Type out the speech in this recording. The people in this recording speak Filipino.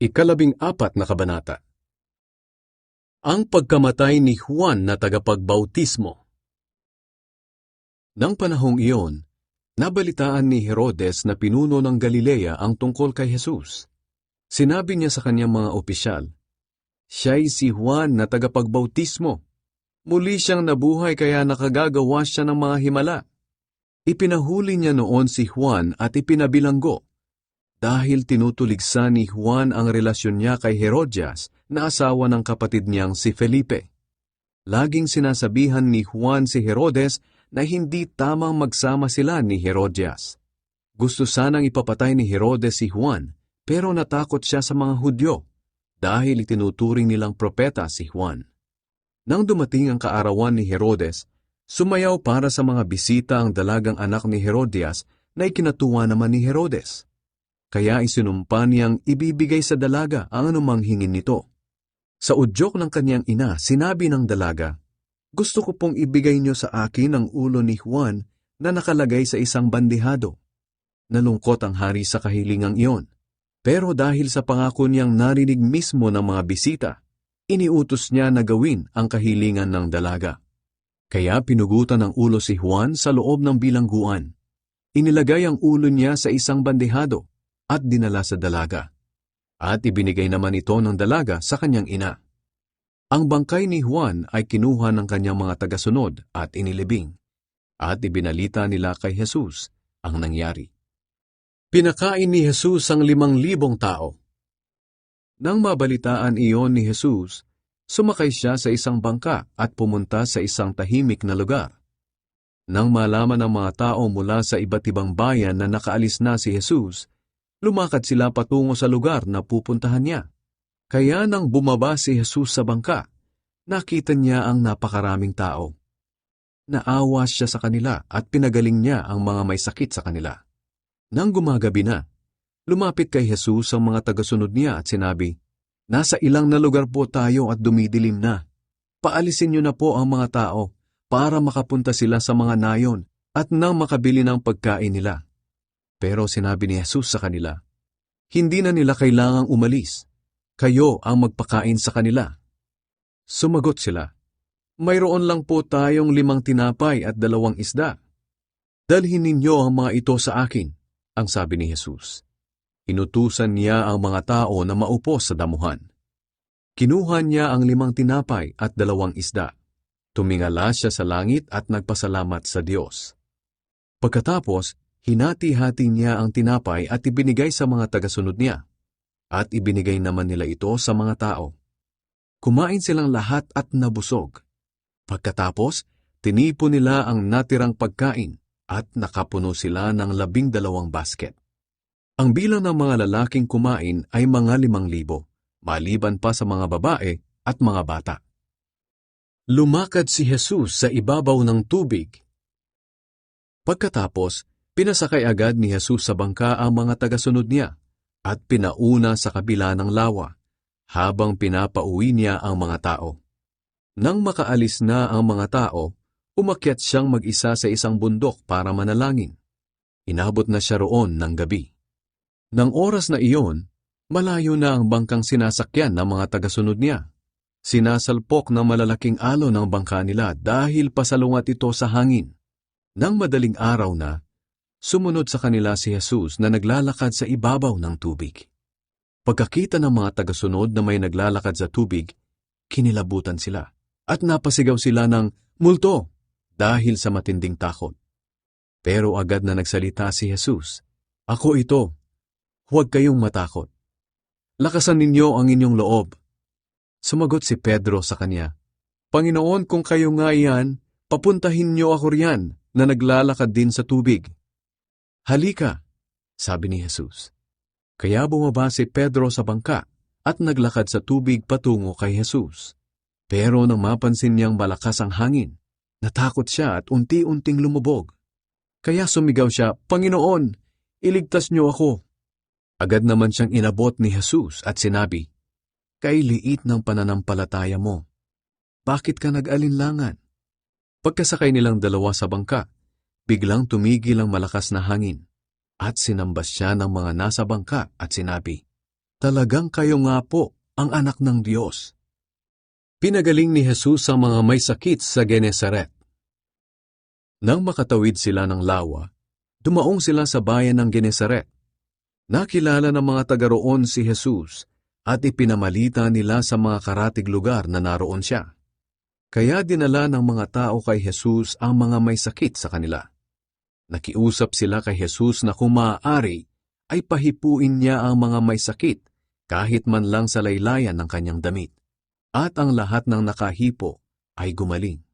14 na kabanata. Ang pagkamatay ni Juan na tagapagbautismo. Nang panahong iyon, nabalitaan ni Herodes na pinuno ng Galilea ang tungkol kay Jesus. Sinabi niya sa kanyang mga opisyal, "Siya'y si Juan na tagapagbautismo. Muli siyang nabuhay kaya nakagagawa siya ng mga himala." Ipinahuli niya noon si Juan at ipinabilanggo, dahil tinutuligsa ni Juan ang relasyon niya kay Herodias na asawa ng kapatid niyang si Felipe. Laging sinasabihan ni Juan si Herodes na hindi tamang magsama sila ni Herodias. Gusto sanang ipapatay ni Herodes si Juan, pero natakot siya sa mga Hudyo dahil itinuturing nilang propeta si Juan. Nang dumating ang kaarawan ni Herodes, sumayaw para sa mga bisita ang dalagang anak ni Herodias na ikinatuwa naman ni Herodes. Kaya isinumpa niyang ibibigay sa dalaga ang anumang hingin nito. Sa udyok ng kanyang ina, sinabi ng dalaga, "Gusto ko pong ibigay niyo sa akin ang ulo ni Juan na nakalagay sa isang bandihado." Nalungkot ang hari sa kahilingang iyon. Pero dahil sa pangako niyang narinig mismo ng mga bisita, iniutos niya na gawin ang kahilingan ng dalaga. Kaya pinugutan ng ulo si Juan sa loob ng bilangguan. Inilagay ang ulo niya sa isang bandihado at dinala sa dalaga. At ibinigay naman ito ng dalaga sa kanyang ina. Ang bangkay ni Juan ay kinuha ng kanyang mga tagasunod at inilibing, at ibinalita nila kay Jesus ang nangyari. Pinakain ni Jesus ang 5,000 tao. Nang mabalitaan iyon ni Jesus, sumakay siya sa isang bangka at pumunta sa isang tahimik na lugar. Nang malaman ng mga tao mula sa iba't ibang bayan na nakaalis na si Jesus, lumakad sila patungo sa lugar na pupuntahan niya. Kaya nang bumaba si Jesus sa bangka, nakita niya ang napakaraming tao. Naawa siya sa kanila at pinagaling niya ang mga may sakit sa kanila. Nang gumagabi na, lumapit kay Jesus ang mga tagasunod niya at sinabi, "Nasa ilang na lugar po tayo at dumidilim na. Paalisin niyo na po ang mga tao para makapunta sila sa mga nayon at nang makabili ng pagkain nila." Pero sinabi ni Jesus sa kanila, "Hindi na nila kailangang umalis. Kayo ang magpakain sa kanila." Sumagot sila, "Mayroon lang po tayong 5 tinapay at 2 isda. Dalhin ninyo ang mga ito sa akin," ang sabi ni Jesus. Inutusan niya ang mga tao na maupo sa damuhan. Kinuha niya ang 5 tinapay at 2 isda. Tumingala siya sa langit at nagpasalamat sa Diyos. Pagkatapos, hinati-hati niya ang tinapay at ibinigay sa mga tagasunod niya, at ibinigay naman nila ito sa mga tao. Kumain silang lahat at nabusog. Pagkatapos, tinipon nila ang natirang pagkain at nakapuno sila ng 12 basket. Ang bilang ng mga lalaking kumain ay mga 5,000, maliban pa sa mga babae at mga bata. Lumakad si Jesus sa ibabaw ng tubig. Pagkatapos, pinasakay agad ni Jesus sa bangka ang mga tagasunod niya at pinauna sa kabila ng lawa habang pinapauwi niya ang mga tao. Nang makaalis na ang mga tao, umakyat siyang mag-isa sa isang bundok para manalangin. Inabot na siya roon ng gabi. Nang oras na iyon, malayo na ang bangkang sinasakyan ng mga tagasunod niya. Sinasalpok ng malalaking alon ng bangka nila dahil pasalungat ito sa hangin. Nang madaling araw na, sumunod sa kanila si Jesus na naglalakad sa ibabaw ng tubig. Pagkakita ng mga tagasunod na may naglalakad sa tubig, kinilabutan sila at napasigaw sila ng "Multo!" dahil sa matinding takot. Pero agad na nagsalita si Jesus, "Ako ito, huwag kayong matakot. Lakasan ninyo ang inyong loob." Sumagot si Pedro sa kanya, "Panginoon, kung kayo nga iyan, papuntahin niyo ako riyan na naglalakad din sa tubig." "Halika," sabi ni Jesus. Kaya bumaba si Pedro sa bangka at naglakad sa tubig patungo kay Jesus. Pero nang mapansin niyang malakas ang hangin, natakot siya at unti-unting lumubog. Kaya sumigaw siya, "Panginoon, iligtas niyo ako." Agad naman siyang inabot ni Jesus at sinabi, "Kailiit ng pananampalataya mo. Bakit ka nag-alinlangan?" Pagkasakay nilang dalawa sa bangka, biglang tumigil ang malakas na hangin, at sinambas siya ng mga nasa bangka at sinabi, talagang kayo nga po ang anak ng Diyos. Pinagaling ni Jesus ang mga may sakit sa Genesaret. Nang makatawid sila ng lawa, dumaong sila sa bayan ng Genesaret. Nakilala ng mga taga roon si Jesus at ipinamalita nila sa mga karatig lugar na naroon siya. Kaya dinala ng mga tao kay Jesus ang mga may sakit sa kanila. Nakiusap sila kay Jesus na kung maaari ay pahipuin niya ang mga may sakit kahit man lang sa laylayan ng kanyang damit. At ang lahat ng nakahipo ay gumaling.